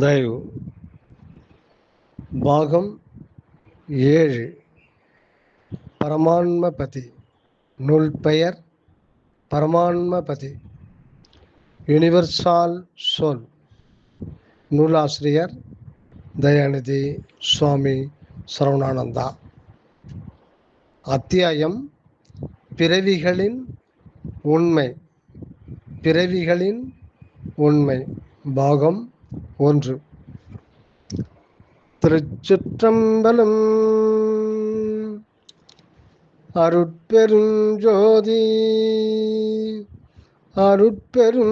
தயவு பாகம் 7 பரமான்மபதி. நூல் பெயர் பரமான்மபதி, யுனிவர்சால் சோல். நூலாசிரியர் தயாநிதி சுவாமி சரவணானந்தா. அத்தியாயம் பிறவிகளின் உண்மை. பிறவிகளின் உண்மை. பாகம் 1. திருச்சிற்றம்பலம். அருட்பெருஞ்சோதி அருட்பெருஞ்சோதி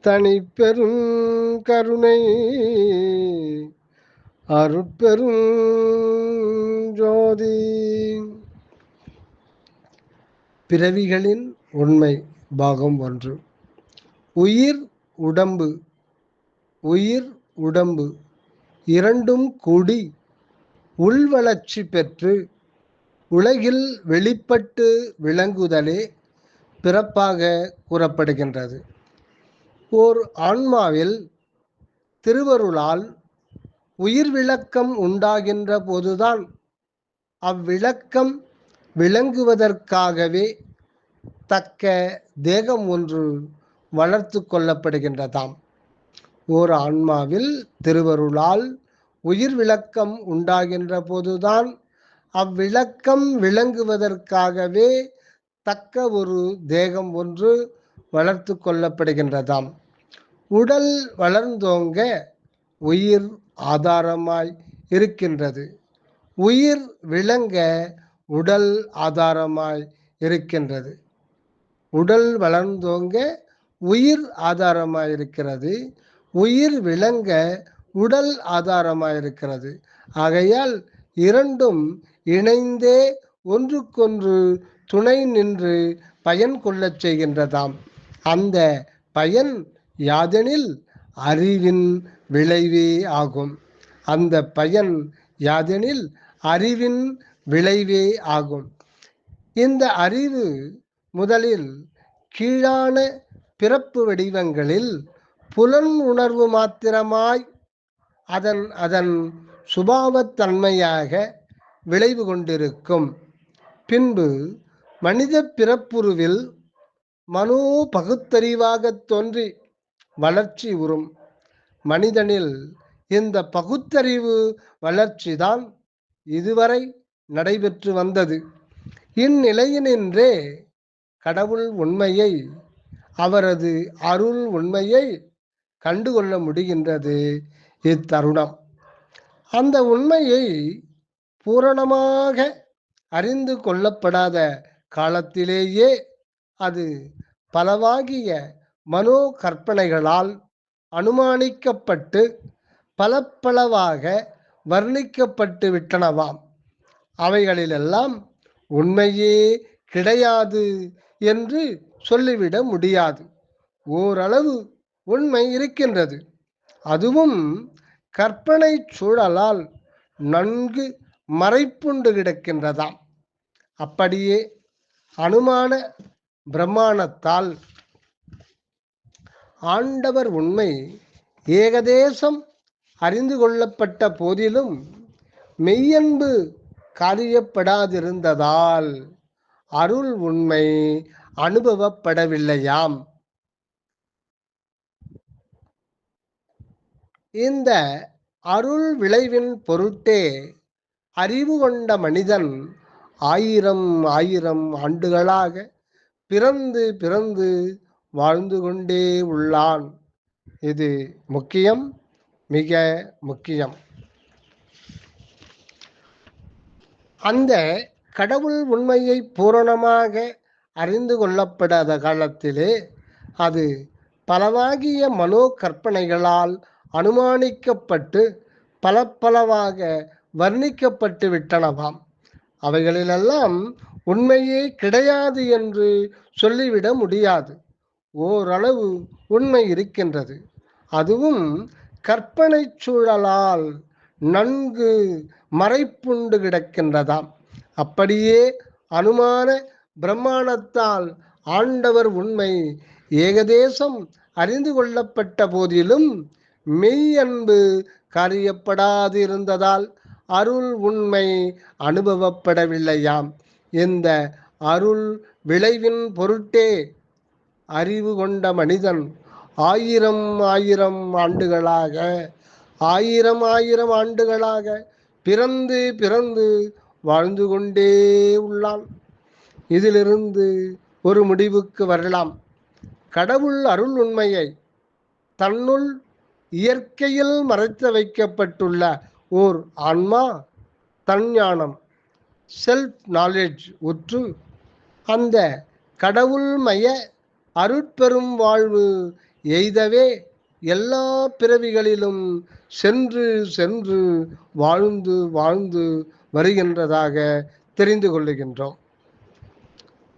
தனிப்பெரும் கருணை அருட்பெருஞ்சோதி. பிறவிகளின் உண்மை. பாகம் 1. உயிர் உடம்பு இரண்டும் கூடி உள்வளர்ச்சி பெற்று உலகில் வெளிப்பட்டு விளங்குதலே பிறப்பாக கூறப்படுகின்றது. ஓர் ஆன்மாவில் திருவருளால் உயிர் விளக்கம் உண்டாகின்ற போதுதான் அவ்விளக்கம் விளங்குவதற்காகவே தக்க தேகம் ஒன்று வளர்த்து கொள்ளப்படுகின்றதாம். ஓர் ஆன்மாவில் திருவருளால் உயிர் விளக்கம் உண்டாகின்ற போதுதான் அவ்விளக்கம் விளங்குவதற்காகவே தக்க ஒரு தேகம் ஒன்று வளர்த்து கொள்ளப்படுகின்றதாம். உடல் வளர்ந்தோங்க உயிர் ஆதாரமாய் இருக்கின்றது. உயிர் விளங்க உடல் ஆதாரமாய் இருக்கின்றது. உடல் வளர்ந்தோங்க உயிர் ஆதாரமாயிருக்கிறது. உயிர் விளங்க உடல் ஆதாரமாயிருக்கிறது. ஆகையால் இரண்டும் இணைந்தே ஒன்றுக்கொன்று துணை நின்று பயன் கொள்ளச் செய்கின்றதாம். அந்த பயன் யாதெனில் அறிவின் விளைவே ஆகும். அந்த பயன் யாதெனில் அறிவின் விளைவே ஆகும். இந்த அறிவு முதலில் கீழான பிறப்பு வடிவங்களில் புலன் உணர்வு மாத்திரமாய் அதன் சுபாவத்தன்மையாக விளைவு கொண்டிருக்கும். பின்பு மனித பிறப்புருவில் மனோ பகுத்தறிவாக தோன்றி வளர்ச்சி உறும். மனிதனில் இந்த பகுத்தறிவு வளர்ச்சிதான் இதுவரை நடைபெற்று வந்தது. இந்நிலையினின்றே கடவுள் உண்மையை, அவரது அருள் உண்மையை கண்டுகொள்ள முடிகின்றது இத்தருணம். அந்த உண்மையை பூரணமாக அறிந்து கொள்ளப்படாத காலத்திலேயே அது பலவாகிய மனோ கற்பனைகளால் அனுமானிக்கப்பட்டு பலப்பலவாக வர்ணிக்கப்பட்டு விட்டனவாம். அவைகளிலெல்லாம் உண்மையே கிடையாது என்று சொல்லிவிட முடியாது. ஓரளவு உண்மை இருக்கின்றது. அதுவும் கற்பனை சூழலால் நன்கு மறைப்புண்டு கிடக்கின்றதாம். அப்படியே அனுமான பிரமாணத்தால் ஆண்டவர் உண்மை ஏகதேசம் அறிந்து கொள்ளப்பட்ட போதிலும் மெய்யன்பு காரியப்படாதிருந்ததால் அருள் உண்மை அனுபவப்படவில்லையாம். இந்த அருள் விளைவின் பொருட்டே அறிவு கொண்ட மனிதன் ஆயிரம் ஆண்டுகளாக பிறந்து பிறந்து வாழ்ந்து கொண்டே உள்ளான். இது முக்கியம், மிக முக்கியம். அந்த கடவுள் உண்மையை பூரணமாக அறிந்து கொள்ளப்படாத காலத்திலே அது பலவாகிய மனோ கற்பனைகளால் அனுமானிக்கப்பட்டு பலப்பலவாக வர்ணிக்கப்பட்டு விட்டனவாம். அவைகளிலெல்லாம் உண்மையே கிடையாது என்று சொல்லிவிட முடியாது. ஓரளவு உண்மை இருக்கின்றது. அதுவும் கற்பனை சூழலால் நன்கு மறைப்புண்டு கிடக்கின்றதாம். அப்படியே அனுமான பிரமாணத்தால் ஆண்டவர் உண்மை ஏகதேசம் அறிந்து கொள்ளப்பட்ட போதிலும் மெய் அன்பு காரியப்படாது இருந்ததால் அருள் உண்மை அனுபவப்படவில்லையாம். இந்த அருள் விளைவின் பொருட்டே அறிவு கொண்ட மனிதன் ஆயிரம் ஆயிரம் ஆண்டுகளாக பிறந்து பிறந்து வாழ்ந்து கொண்டே உள்ளான். இதிலிருந்து ஒரு முடிவுக்கு வரலாம். கடவுள் அருள் உண்மையை தன்னுள் இயற்கையில் மறைத்து வைக்கப்பட்டுள்ள ஓர் ஆன்மா தன்ஞானம் செல்ஃப் நாலேஜ் உற்று அந்த கடவுள்மய அருட்பெரும் வாழ்வு எய்தவே எல்லா பிறவிகளிலும் சென்று சென்று வாழ்ந்து வாழ்ந்து வருகின்றதாக தெரிந்து கொள்ளுகின்றோம்.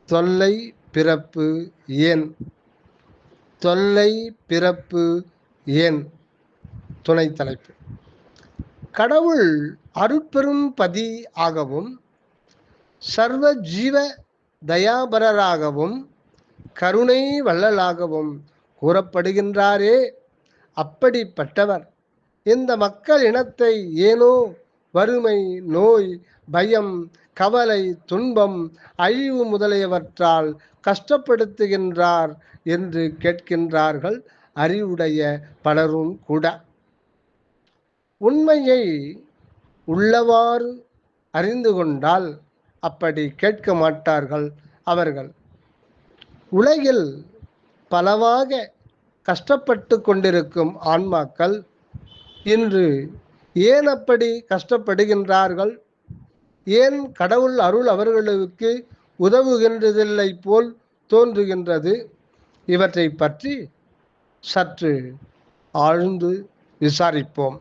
தொல்லை பிறப்பு ஏன்? தொல்லை பிறப்பு ஏன்? துணை தலைப்பு. கடவுள் அருட்பெரும் பதி ஆகவும் சர்வ ஜீவ தயாபரராகவும் கருணை வள்ளலாகவும் கூறப்படுகின்றாரே, அப்படிப்பட்டவர் இந்த மக்கள் இனத்தை ஏனோ வறுமை, நோய், பயம், கவலை, துன்பம், அழிவு முதலியவற்றால் கஷ்டப்படுத்துகின்றார் என்று கேட்கின்றார்கள் அறிவுடைய பலரும் கூட. உண்மையை உள்ளவாறு அறிந்து கொண்டால் அப்படி கேட்க மாட்டார்கள் அவர்கள். உலகில் பலவாக கஷ்டப்பட்டு கொண்டிருக்கும் ஆன்மாக்கள் இன்று ஏன் அப்படி கஷ்டப்படுகின்றார்கள்? ஏன் கடவுள் அருள் அவர்களுக்கு உதவுகின்றதில்லை போல் தோன்றுகின்றது? இவற்றை பற்றி சற்று ஆழ்ந்து விசாரிப்போம்.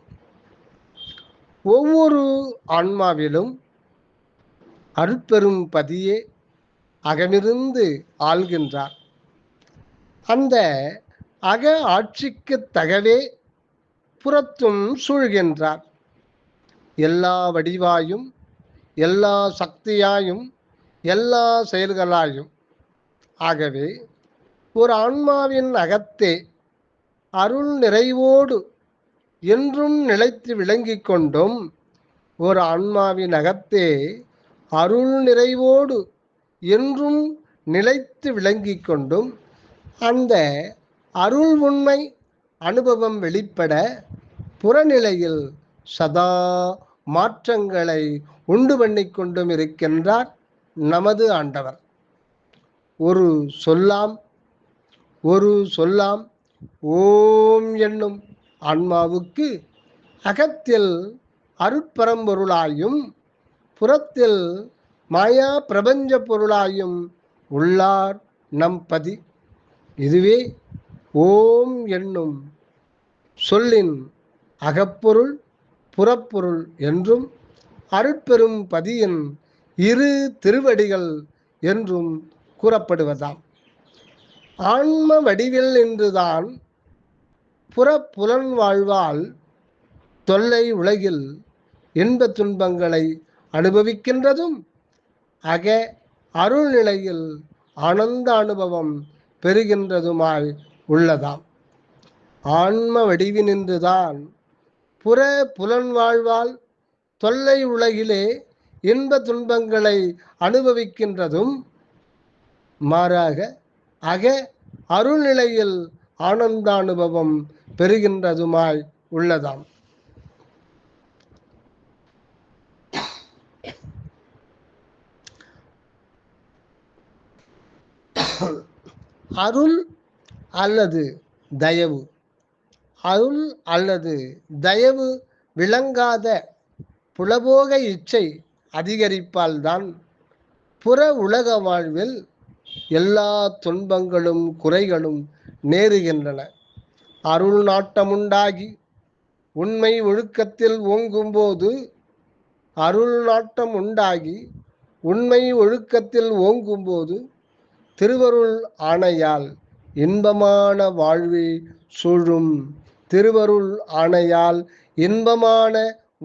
ஒவ்வொரு ஆன்மாவிலும் அருட்பெரும் பதியே அகமிருந்து ஆள்கின்றார். அந்த அக ஆட்சிக்கு தகவே புறத்தும் சூழ்கின்றார். எல்லா வடிவாயும் எல்லா சக்தியாயும் எல்லா செயல்களாயும். ஆகவே ஒரு ஆன்மாவின் அகத்தே அருள் நிறைவோடு என்றும் நிலைத்து விளங்கிக் கொண்டும் ஒரு ஆன்மாவின் அகத்தே அருள் நிறைவோடு என்றும் நிலைத்து விளங்கிக் கொண்டும் அந்த அருள் உண்மை அனுபவம் வெளிப்பட புறநிலையில் சதா மாற்றங்களை உண்டு பண்ணி கொண்டும் இருக்கின்றார் நமது ஆண்டவர். ஒரு சொல்லாம் ஓம் என்னும் ஆன்மாவுக்கு அகத்தில் அருட்பரம்பொருளாயும் புறத்தில் மாயா பிரபஞ்ச பொருளாயும் உள்ளார் நம் பதி. இதுவே ஓம் என்னும் சொல்லின் அகப்பொருள் புறப்பொருள் என்றும் அருட்பெரும் பதியின் இரு திருவடிகள் என்றும் கூறப்படுவதாம். ஆன்ம வடிவில் நின்றுதான் புறப்புலன் வாழ்வால் தொல்லை உலகில் இன்ப துன்பங்களை அனுபவிக்கின்றதும் அக அருள் நிலையில் ஆனந்த அனுபவம் பெறுகின்றதுமாய் உள்ளதாம். ஆன்ம வடிவினின்றுதான் புற புலன் வாழ்வால் தொல்லை உலகிலே இன்ப துன்பங்களை அனுபவிக்கின்றதும் மாறாக அக அருள்நிலையில் ஆனந்த அனுபவம் பெறுகின்றதுமாய் உள்ளதாம். அருள் அல்லது தயவு. அருள் அல்லது தயவு விளங்காத புலபோக இச்சை அதிகரிப்பால்தான் புற உலக வாழ்வில் எல்லா துன்பங்களும் குறைகளும் நேருகின்றன. அருள் நாட்டமுண்டாகி உண்மை ஒழுக்கத்தில் ஓங்கும்போது திருவருள் ஆணையால் இன்பமான வாழ்வே சூழும். திருவருள் ஆணையால் இன்பமான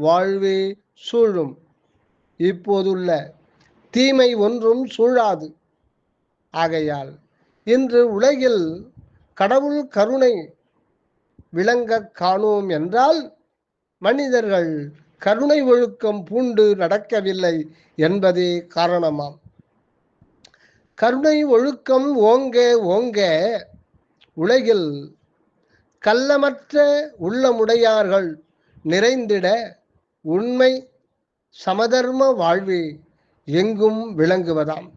வாழ்வே சூழும். இப்போதுள்ள தீமை ஒன்றும் சூழாது. ஆகையால் இன்று உலகில் கடவுள் கருணை விளங்க காணோம் என்றால் மனிதர்கள் கருணை ஒழுக்கம் பூண்டு நடக்கவில்லை என்பதே காரணமாம். கருணை ஒழுக்கம் ஓங்க ஓங்க உலகில் கள்ளமற்ற உள்ளமுடையார்கள் நிறைந்திட உண்மை சமதர்ம வாழ்வே எங்கும் விளங்குவதாம்.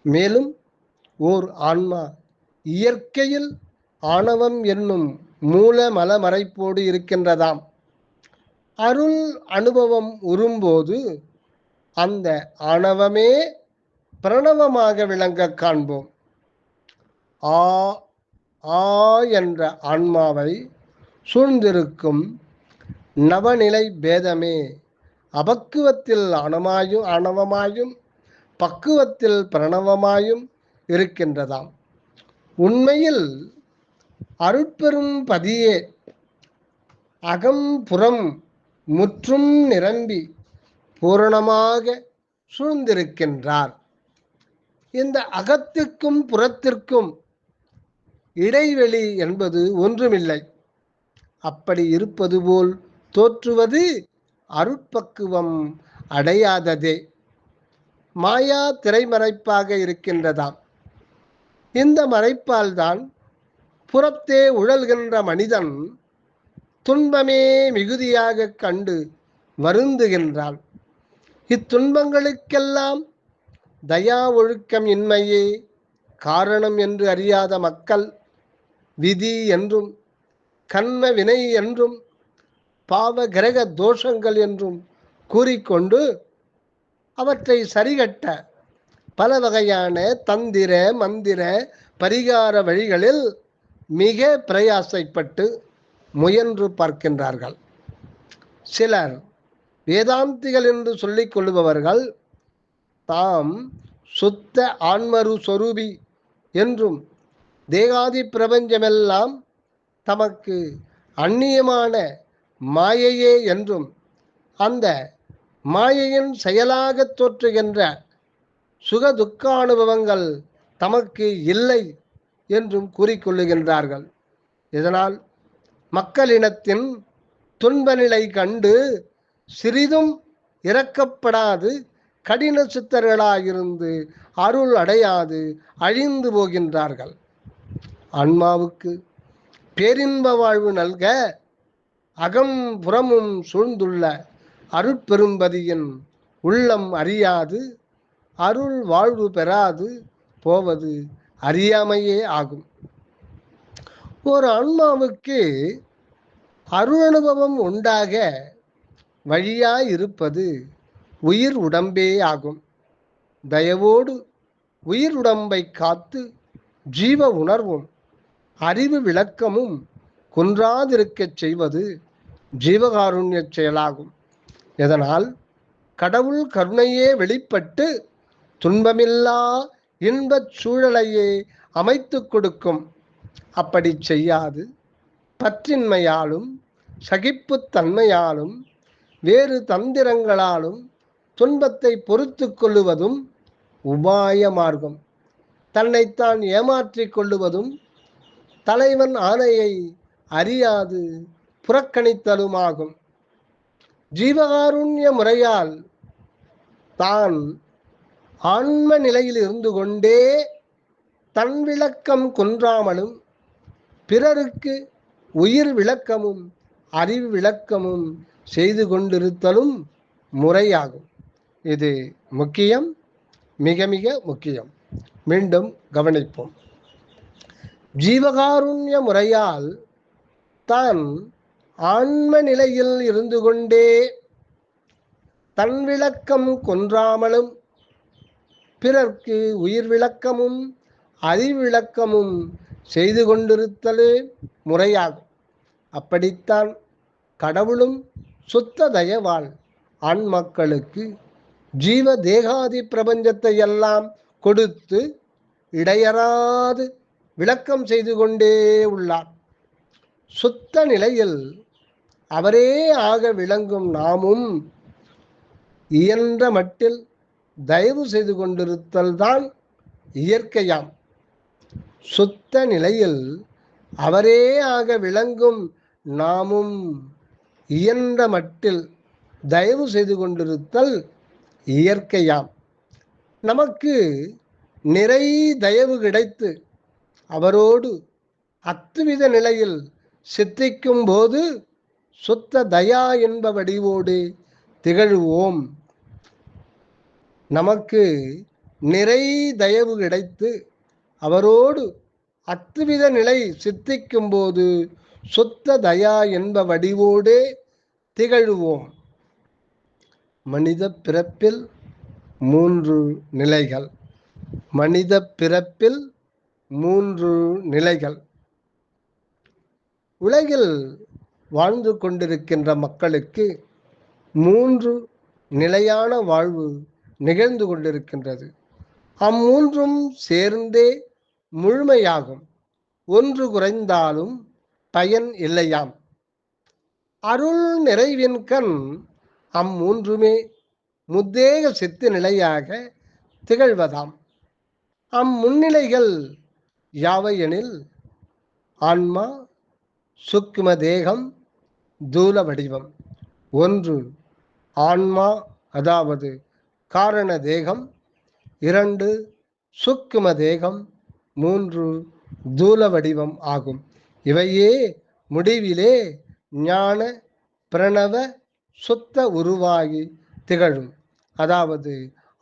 மேலும் ஓர் ஆன்மா இயற்கையில் ஆணவம் என்னும் மூல மலமறைப்போடு இருக்கின்றதாம். அருள் அனுபவம் உறும்போது அந்த ஆணவமே பிரணவமாக விளங்க காண்போம். ஆ ஆ என்ற ஆன்மாவை சூழ்ந்திருக்கும் நவநிலை பேதமே அபக்குவத்தில் ஆணவமாயும் பக்குவத்தில் பிரணவமாயும் இருக்கின்றதாம். உண்மையில் அருட்பெரும் பதியே அகம் புறம் முற்றும் நிரம்பி பூரணமாக சூழ்ந்திருக்கின்றார். இந்த அகத்திற்கும் புறத்திற்கும் இடைவெளி என்பது ஒன்றுமில்லை. அப்படி இருப்பது போல் தோற்றுவது அருட்பக்குவம் அடையாததே. மாயா திரைமறைப்பாக இருக்கின்றதாம். இந்த மறைப்பால் தான் புறத்தே உழல்கின்ற மனிதன் துன்பமே மிகுதியாக கண்டு வருந்துகின்றான். இத்துன்பங்களுக்கெல்லாம் தயா ஒழுக்கம் இன்மையே காரணம் என்று அறியாத மக்கள் விதி என்றும் கண்ம வினை என்றும் பாவ கிரக தோஷங்கள் என்றும் கூறிக்கொண்டு அவற்றை சரிகட்ட பல வகையான தந்திர மந்திர பரிகார வழிகளில் மிக பிரயாசைப்பட்டு முயன்று பார்க்கின்றார்கள். சிலர் வேதாந்திகள் என்று சொல்லிக் கொள்ளுபவர்கள் தாம் சுத்த ஆன்மரு சொரூபி என்றும் தேகாதி பிரபஞ்சமெல்லாம் தமக்கு அந்நியமான மாயையே என்றும் அந்த மாயையின் செயலாக தோற்றுகின்ற சுக துக்கானுபவங்கள் தமக்கு இல்லை என்றும் கூறிக்கொள்ளுகின்றார்கள். இதனால் மக்களினத்தின் துன்ப நிலை கண்டு சிறிதும் இரக்கப்படாது கடின சித்தர்களாயிருந்து அருள் அடையாது அழிந்து போகின்றார்கள். ஆன்மாவுக்கு பேரின்ப வாழ்வு நல்க அகம் புறமும் சூழ்ந்துள்ள அருட்பெரும்பதியின் உள்ளம் அறியாது அருள் வாழ்வு பெறாது போவது அறியாமையே ஆகும். ஒரு ஆன்மாவுக்கு அருள் அனுபவம் உண்டாக வழியாயிருப்பது உயிர் உடம்பே ஆகும். தயவோடு உயிர் உடம்பை காத்து ஜீவ உணர்வும் அறிவு விளக்கமும் குன்றாதிருக்கச் செய்வது ஜீவகாருண்ய செயலாகும். இதனால் கடவுள் கருணையே வெளிப்பட்டு துன்பமில்லா இன்பச் சூழலையே அமைத்து கொடுக்கும். அப்படி செய்யாது பற்றின்மையாலும் சகிப்புத்தன்மையாலும் வேறு தந்திரங்களாலும் துன்பத்தை பொறுத்து கொள்ளுவதும் உபாய மார்க்கம். தன்னைத்தான் ஏமாற்றிக் கொள்ளுவதும் தலைவன் ஆணையை அறியாது புறக்கணித்தலுமாகும். ஜீவகாருண்ய முறையால் தான் ஆன்ம நிலையில் இருந்து கொண்டே தன் விளக்கம் குன்றாமலும் பிறருக்கு உயிர் விளக்கமும் அறிவு விளக்கமும் செய்து கொண்டிருத்தலும் முறையாகும். இது முக்கியம், மிக மிக முக்கியம். மீண்டும் கவனிப்போம். ஜீவகாருண்ய முறையால் தான் ஆன்ம நிலையில் இருந்து கொண்டே தன் விளக்கம் கொன்றாமலும் பிறர்க்கு உயிர் விளக்கமும் அறிவிளக்கமும் செய்து கொண்டிருத்தலே முறையாகும். அப்படித்தான் கடவுளும் சுத்த தயவால் ஆன்மக்களுக்கு ஜீவ தேகாதி பிரபஞ்சத்தை எல்லாம் கொடுத்து இடையறாது விளக்கம் செய்து கொண்டே உள்ளார். சுத்த நிலையில் அவரே ஆக விளங்கும் நாமும் இயன்ற மட்டில் தயவு செய்து கொண்டிருத்தல் தான் இயற்கையாம். சுத்த நிலையில் அவரே ஆக விளங்கும் நாமும் இயன்ற மட்டில் தயவு செய்து கொண்டிருத்தல் இயற்கையாம். நமக்கு நிறை தயவு கிடைத்து அவரோடு அத்துவித நிலையில் சித்திக்கும் போது சுத்த தயா என்ப வடிவோடு திகழ்வோம். நமக்கு நிறை தயவு கிடைத்து அவரோடு அத்துவித நிலை சித்திக்கும் போது சுத்த தயா என்ப வடிவோடே திகழ்வோம். மனித பிறப்பில் 3 நிலைகள். மனித பிறப்பில் 3 நிலைகள். உலகில் வாழ்ந்து கொண்டிருக்கின்ற மக்களுக்கு 3 நிலையான வாழ்வு நிகழ்ந்து கொண்டிருக்கின்றது. அம்மூன்றும் சேர்ந்தே முழுமையாகும். ஒன்று குறைந்தாலும் பயன் இல்லையாம். அருள் நிறைவின் கண் அம்மூன்றுமே முத்தேக சித்து நிலையாக திகழ்வதாம். அம்முன்னிலைகள் யாவையெனில் ஆன்மா, சூக்கும தேகம், தூல வடிவம். 1 ஆன்மா, அதாவது காரண தேகம். 2 சூக்கும தேகம். 3 தூல வடிவம் ஆகும். இவையே முடிவிலே ஞான பிரணவ சுத்த உருவாகி திகழும். அதாவது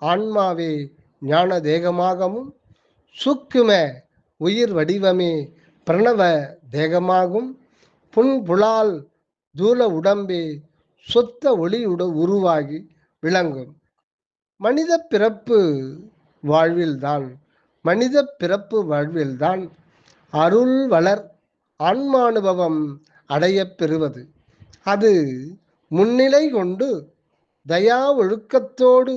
ஆன்மாவே ஞான தேகமாகவும், சூக்கும உயிர் வடிவமே பிரணவ தேகமாகும், புன்புலால் தூல உடம்பே சுத்த ஒளி உருவாகி விளங்கும். மனித பிறப்பு வாழ்வில்தான் அருள் வளர் ஆன்மானுபவம் அடைய பெறுவது. அது முன்னிலை கொண்டு தயா ஒழுக்கத்தோடு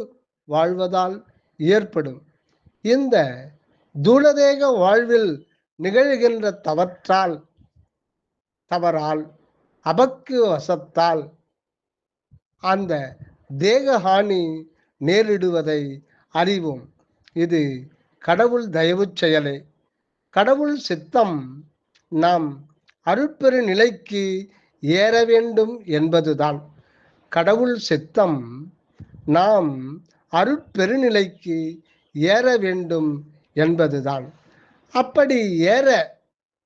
வாழ்வதால் ஏற்படும். இந்த தூளதேக வாழ்வில் நிகழ்கின்ற தவறால் அபக்கு வசத்தால் அந்த தேகஹானி நேரிடுவதை அறிவோம். இது கடவுள் தயவு செயலே. கடவுள் சித்தம் நாம் அருட்பெரு நிலைக்கு ஏற வேண்டும் என்பதுதான். கடவுள் சித்தம் நாம் அருட்பெருநிலைக்கு ஏற வேண்டும் என்பதுதான். அப்படி ஏற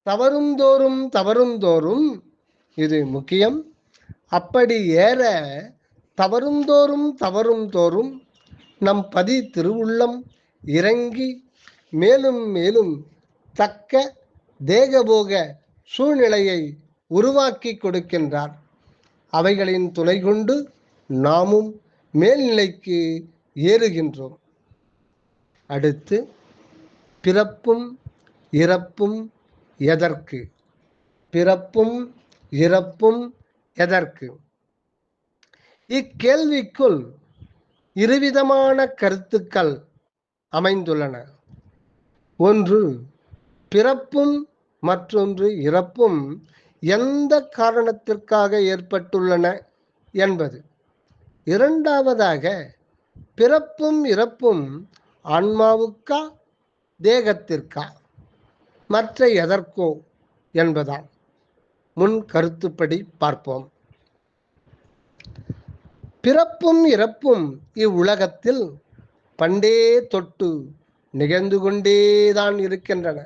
தவறுந்தோறும் இது முக்கியம். அப்படி ஏற தவறுந்தோறும் நம் பதி திருவுள்ளம் இறங்கி மேலும் மேலும் தக்க தேகபோக சூழ்நிலையை உருவாக்கி கொடுக்கின்றார். அவைகளின் துணை கொண்டு நாமும் மேல்நிலைக்கு ஏறுகின்றோம். அடுத்து பிறப்பும் இறப்பும் எதற்கு? பிறப்பும் இறப்பும் எதற்கு? இக்கேள்விக்குள் இருவிதமான கருத்துக்கள் அமைந்துள்ளன. ஒன்று பிறப்பும் மற்றொன்று இறப்பும் எந்த காரணத்திற்காக ஏற்பட்டுள்ளன என்பது. இரண்டாவதாக பிறப்பும் இறப்பும் ஆன்மாவுக்கா தேகத்திற்கா மற்ற எதற்கோ என்பதால் முன் கருத்துப்படி பார்ப்போம். பிறப்பும் இறப்பும் இவ்வுலகத்தில் பண்டே தொட்டு நிகழ்ந்து கொண்டேதான் இருக்கின்றன.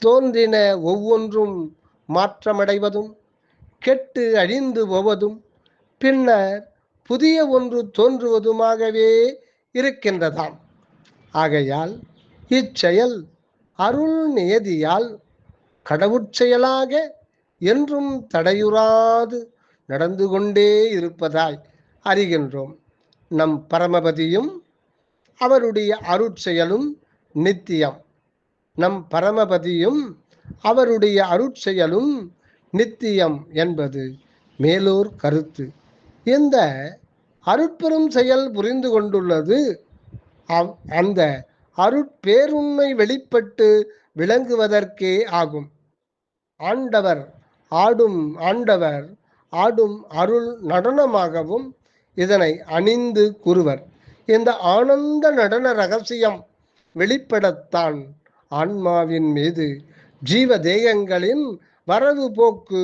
தோன்றின ஒவ்வொன்றும் மாற்றமடைவதும் கெட்டு அழிந்து போவதும் பின்னர் புதிய ஒன்று தோன்றுவதுமாகவே இருக்கின்றதாம். ஆகையால் இச்செயல் அருள் நியதியால் கடவுட்செயலாக என்றும் தடையுறாது நடந்து கொண்டே இருப்பதாய் அறிகின்றோம். நம் பரமபதியும் அவருடைய அருட்செயலும் நித்தியம். நம் பரமபதியும் அவருடைய அருட்செயலும் நித்தியம் என்பது மேலோர் கருத்து. இந்த அருட்பெரும் செயல் புரிந்து கொண்டுள்ளது அந்த அருட்பேருண்மை வெளிப்பட்டு விளங்குவதற்கே ஆகும். ஆண்டவர் ஆடும் அருள் நடனமாகவும் இதனை அணிந்து கூறுவர். இந்த ஆனந்த நடன ரகசியம் வெளிப்படத்தான் ஆன்மாவின் மீது ஜீவ தேகங்களின் வரவு போக்கு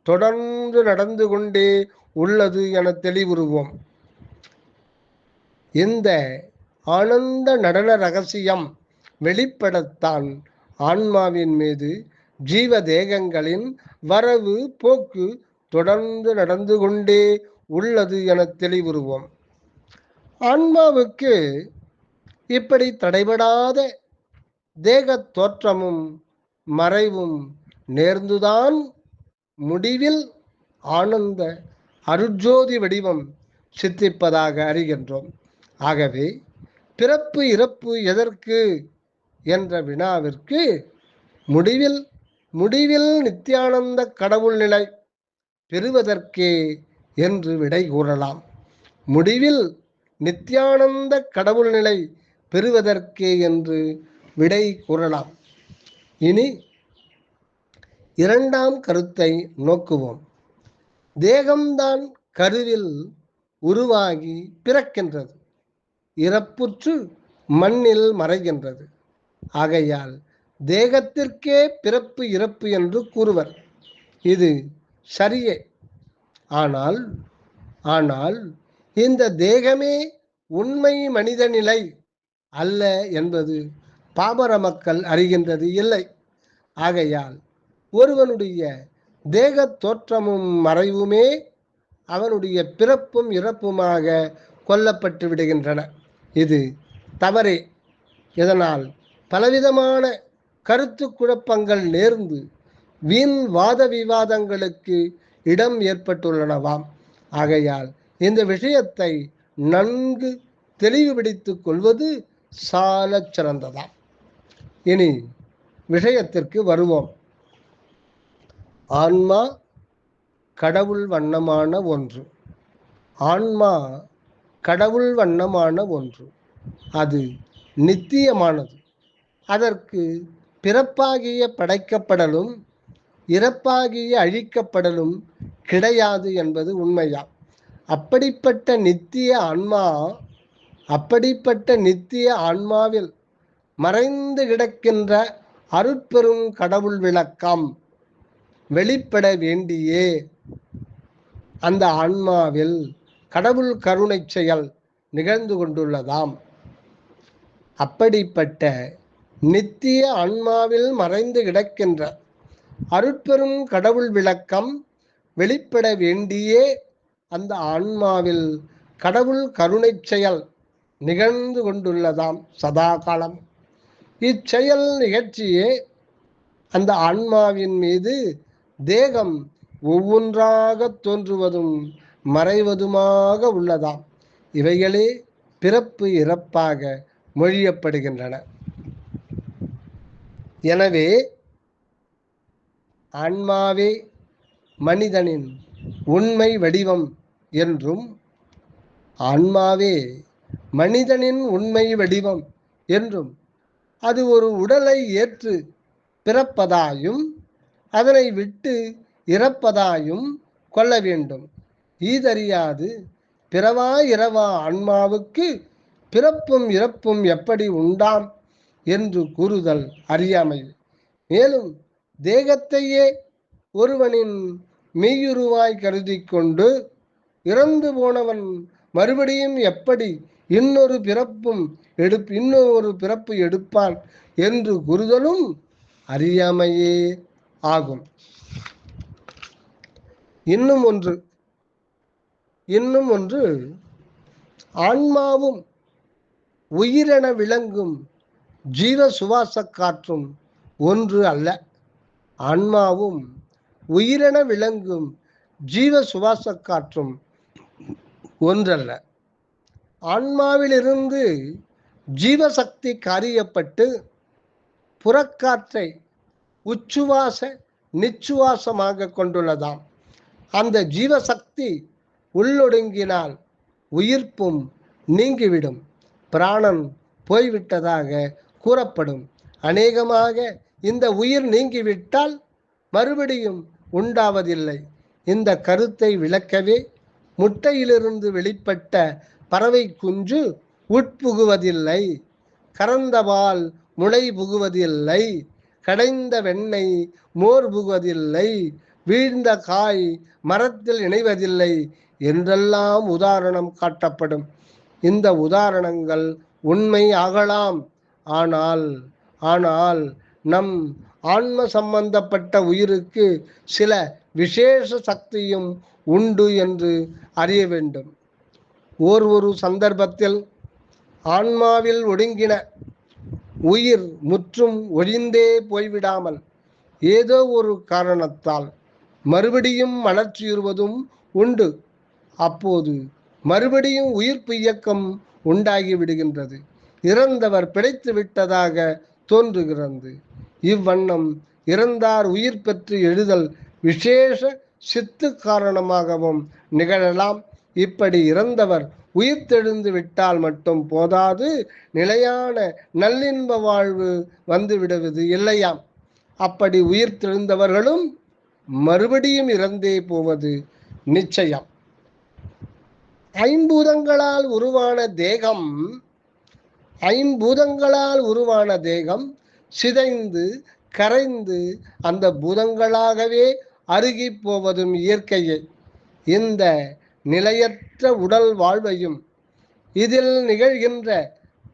தொடர்ந்து நடந்து கொண்டே உள்ளது என தெளிவுறுவோம். இந்த ஆனந்த நடன ரகசியம் வெளிப்படத்தான் ஆன்மாவின் மீது ஜீவ தேகங்களின் வரவு போக்கு தொடர்ந்து நடந்து கொண்டே உள்ளது என தெளிவுறுவோம். ஆன்மாவுக்கு இப்படி தடைபடாத தேக தோற்றமும் மறைவும் நேர்ந்துதான் முடிவில் ஆனந்த அருட்ஜோதி வடிவம் சித்திப்பதாக அறிகின்றோம். ஆகவே பிறப்பு இறப்பு எதற்கு என்ற வினாவிற்கு முடிவில் நித்தியானந்த கடவுள் நிலை பெறுவதற்கே என்று விடை கூறலாம். முடிவில் நித்தியானந்த கடவுள் நிலை பெறுவதற்கே என்று விடை கூறலாம். இனி இரண்டாம் கருத்தை நோக்குவோம். தேகம்தான் கருவில் உருவாகி பிறக்கின்றது, இறப்புற்று மண்ணில் மறைகின்றது. ஆகையால் தேகத்திற்கே பிறப்பு இறப்பு என்று கூறுவர். இது சரியே. ஆனால் இந்த தேகமே உண்மை மனித நிலை அல்ல என்பது பாமர மக்கள் அறிகின்றது இல்லை. ஆகையால் ஒருவனுடைய தேக தோற்றமும் மறைவுமே அவனுடைய பிறப்பும் இறப்புமாக கொல்லப்பட்டு விடுகின்றன. இது தவறே. இதனால் பலவிதமான கருத்து குழப்பங்கள் நேர்ந்து வீண் வாத விவாதங்களுக்கு இடம் ஏற்பட்டுள்ளனவாம். ஆகையால் இந்த விஷயத்தை நன்கு தெளிவுபடுத்திக் கொள்வது சாலச் சிறந்ததாம். இனி விஷயத்திற்கு வருவோம். ஆன்மா கடவுள் வண்ணமான ஒன்று. ஆன்மா கடவுள் வண்ணமான ஒன்று. அது நித்தியமானது. அதற்கு பிறப்பாகிய படைக்கப்படலும் இறப்பாகிய அழிக்கப்படலும் கிடையாது என்பது உண்மையாம். அப்படிப்பட்ட நித்திய ஆன்மாவில் மறைந்து கிடக்கின்ற அருட்பெரும் கடவுள் விளக்கம் வெளிப்பட வேண்டியே அந்த ஆன்மாவில் கடவுள் கருணை செயல் நிகழ்ந்து கொண்டுள்ளதாம். அப்படிப்பட்ட நித்திய ஆன்மாவில் மறைந்து கிடக்கின்ற அருட்பெரும் கடவுள் விளக்கம் வெளிப்பட வேண்டியே அந்த ஆன்மாவில் கடவுள் கருணை செயல் நிகழ்ந்து கொண்டுள்ளதாம் சதா காலம். இச்செயல் நிகழ்ச்சியே அந்த ஆன்மாவின் மீது தேகம் ஒவ்வொன்றாக தோன்றுவதும் மறைவதுமாக உள்ளதாம். இவைகளே பிறப்பு இறப்பாக மொழியப்படுகின்றன. எனவே ஆன்மாவே மனிதனின் உண்மை வடிவம் என்றும் ஆன்மாவே மனிதனின் உண்மை வடிவம் என்றும் அது ஒரு உடலை ஏற்று பிறப்பதாயும் அதனை விட்டு இறப்பதாயும் கொள்ள வேண்டும். ஈதறியாது பிறவா இரவா ஆன்மாவுக்கு பிறப்பும் இறப்பும் எப்படி உண்டாம் என்று கூறுதல் அறியாமை. மேலும் தேகத்தையே ஒருவனின் மெய்யுருவாய் கருதி கொண்டு இறந்து போனவன் மறுபடியும் எப்படி இன்னொரு பிறப்பு எடுப்பான் என்று கூறுதலும் அறியாமையே ஆகும். இன்னும் ஒன்று ஆன்மாவும் உயிரென விளங்கும் ஜீவ சுவாச காற்றும் ஒன்று அல்ல. ஆன்மாவும் உயிரென விளங்கும் ஜீவ சுவாச காற்றும் ஒன்றல்ல. ஆன்மாவிலிருந்து ஜீவசக்தி காரியப்பட்டு புறக்காற்றை உச்சுவாச நிச்சுவாசமாக கொண்டுள்ளதாம். அந்த ஜீவசக்தி உள்ளொடுங்கினால் உயிர்ப்பும் நீங்கிவிடும், பிராணன் போய்விட்டதாக கூறப்படும். அநேகமாக இந்த உயிர் நீங்கிவிட்டால் மறுபடியும் உண்டாவதில்லை. இந்த கருத்தை விளக்கவே முட்டையிலிருந்து வெளிப்பட்ட பறவை குஞ்சு உட்புகுவதில்லை, கறந்தபால் முளை புகுவதில்லை, கடைந்த வெண்ணெய் மோர் புகுவதில்லை, வீழ்ந்த காய் மரத்தில் இணைவதில்லை என்றெல்லாம் உதாரணம் காட்டப்படும். இந்த உதாரணங்கள் உண்மை ஆகலாம். ஆனால் ஆனால் நம் ஆன்ம சம்பந்தப்பட்ட உயிருக்கு சில விசேஷ சக்தியும் உண்டு என்று அறிய வேண்டும். ஒரு சந்தர்ப்பத்தில் ஆன்மாவில் ஒடுங்கின உயிர் முற்றும் ஒழிந்தே போய்விடாமல் ஏதோ ஒரு காரணத்தால் மறுபடியும் மலர்ச்சியுறுவதும் உண்டு. அப்போது மறுபடியும் உயிர்ப்பு இயக்கம் உண்டாகி விடுகின்றது. இறந்தவர் பிழைத்து விட்டதாக தோன்றுகிறது. இவ்வண்ணம் இறந்தார் உயிர் பெற்று எழுதல் விசேஷ சித்து காரணமாகவும் நிகழலாம். இப்படி இறந்தவர் உயிர் தெழுந்து விட்டால் மட்டும் போதாது, நிலையான நல்லின்ப வாழ்வு வந்து விடுவது இல்லையாம். அப்படி உயிர் தெழுந்தவர்களும் மறுபடியும் இறந்தே போவது நிச்சயம். ஐம்பூதங்களால் உருவான தேகம் சிதைந்து கரைந்து அந்த பூதங்களாகவே அருகி போவதும் இயற்கையே. இந்த நிலையற்ற உடல் வாழ்வையும் இதில் நிகழ்கின்ற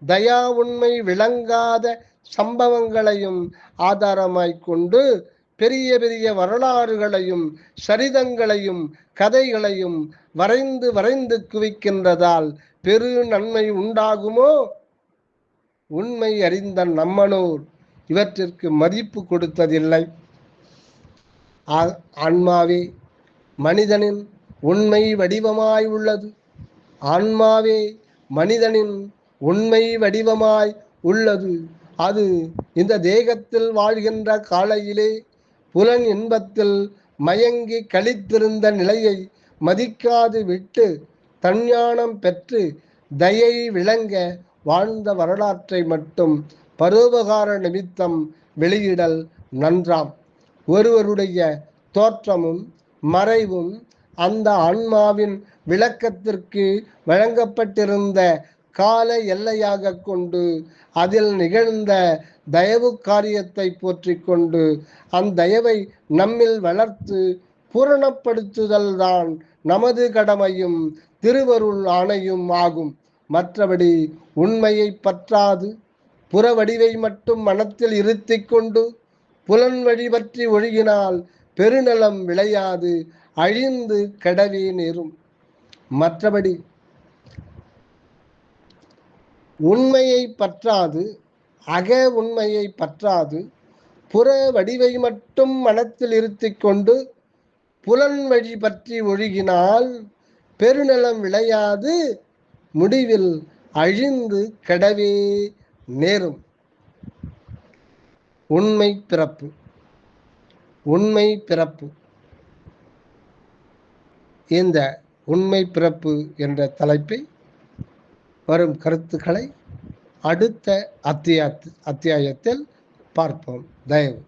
தயா உண்மை விளங்காத சம்பவங்களையும் ஆதாரமாய்க் கொண்டு பெரிய பெரிய வரலாறுகளையும் சரிதங்களையும் கதைகளையும் வரைந்து குவிக்கின்றதால் பெரு நன்மை உண்டாகுமோ? உண்மை அறிந்த நம்மனோர் இவற்றிற்கு மதிப்பு கொடுத்ததில்லை. ஆன்மாவே மனிதனின் உண்மை வடிவமாய் உள்ளது. ஆன்மாவே மனிதனின் உண்மை வடிவமாய் உள்ளது. அது இந்த தேகத்தில் வாழ்கின்ற காலையிலே புலன் இன்பத்தில் மயங்கி கழித்திருந்த நிலையை மதிக்காது விட்டு தஞ்ஞானம் பெற்று தயை விளங்க வாழ்ந்த வரலாற்றை மட்டும் பரோபகார நிமித்தம் வெளியிடல் நன்றாம். ஒருவருடைய தோற்றமும் மறைவும் அந்த ஆன்மாவின் விளக்கத்திற்கு வழங்கப்பட்டிருந்த கால எல்லையாக கொண்டு அதில் நிகழ்ந்த தயவு காரியத்தை போற்றி கொண்டு அந்தயவை நம்மில் வளர்த்து பூரணப்படுத்துதல் தான் நமது கடமையும் திருவருள் ஆணையும் ஆகும். மற்றபடி உண்மையை பற்றாது புற வடிவை மட்டும் மனத்தில் இருத்தி கொண்டு புலன் வழி பற்றி ஒழுகினால் பெருநலம் விளையாது, அழிந்து கெடவே நேரும். மற்றபடி உண்மையை பற்றாது, அக உண்மையை பற்றாது, புற வடிவை மட்டும் மனத்தில் இருத்தி கொண்டு புலன் வழி பற்றி ஒழுகினால் பெருநலம் விளையாது, முடிவில் அழிந்து கெடவே நேரும். உண்மை பிறப்பு. இந்த உண்மை பிறப்பு என்ற தலைப்பை வரும் கருத்துக்களை அடுத்த அத்தியாயத்தில் பார்ப்போம். தயவு.